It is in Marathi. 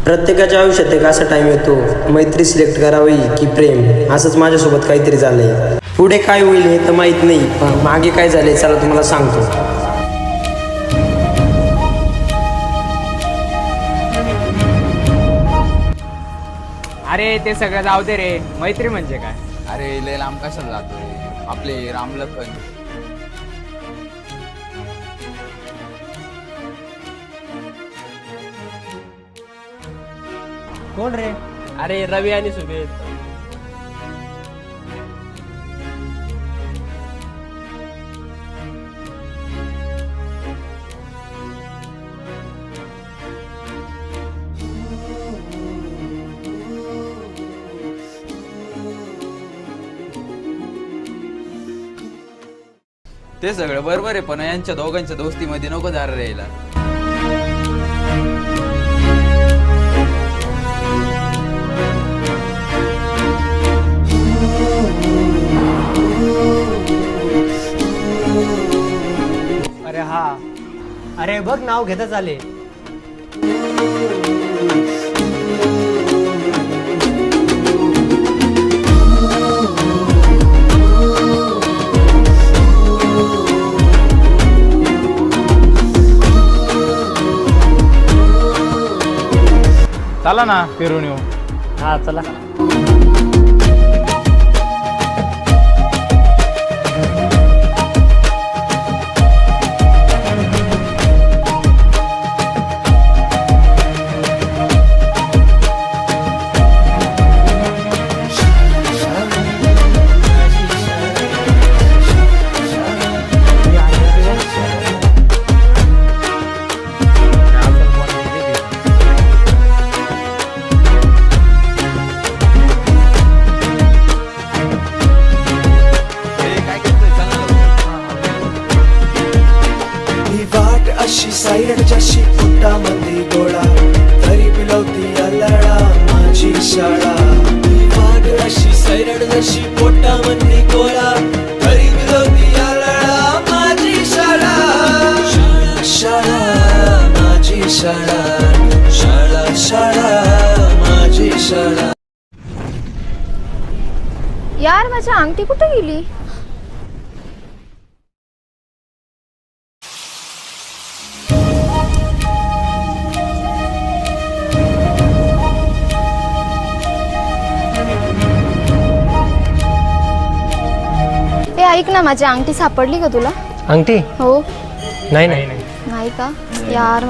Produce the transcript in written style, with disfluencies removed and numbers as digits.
प्रत्येकाच्या आयुष्यात एक असा टाइम येतो, मैत्री सिलेक्ट करावी की प्रेम. असंच माझ्यासोबत काहीतरी झालंय. पुढे काय होईल हे तर माहीत नाही, पण मागे काय झाले चला तुम्हाला सांगतो. अरे ते सगळं जाऊ दे रे, मैत्री म्हणजे काय? अरे लय लांब कशाला जातोय, आपले रामलखन. कोण रे? अरे रवी आणि सुबेद. ते सगळं बरोबर आहे, पण यांच्या दोघांच्या दोस्तीमध्ये नको दार राहिला. अरे हा, अरे बघ नाव घेतच आले. चला ना फिरून येऊ. हा चला. अशी सायरडच्याशी पोटामध्ये गोळा, तरी पिलवती अल्लडा माझी शाळा. वाट अशी सायरड जशी पोटामध्ये गोळा, तरी पिलवती अल्लडा माझी शाळा. शाळा शाळा माझी शाळा, शाळा शाळा माझी शाळा. यार माझी अंगठी कुठे गेली? ऐक ना, माझी अंगठी सापडली का तुला? अंगठी? हो. नाही नाही नाही का यार.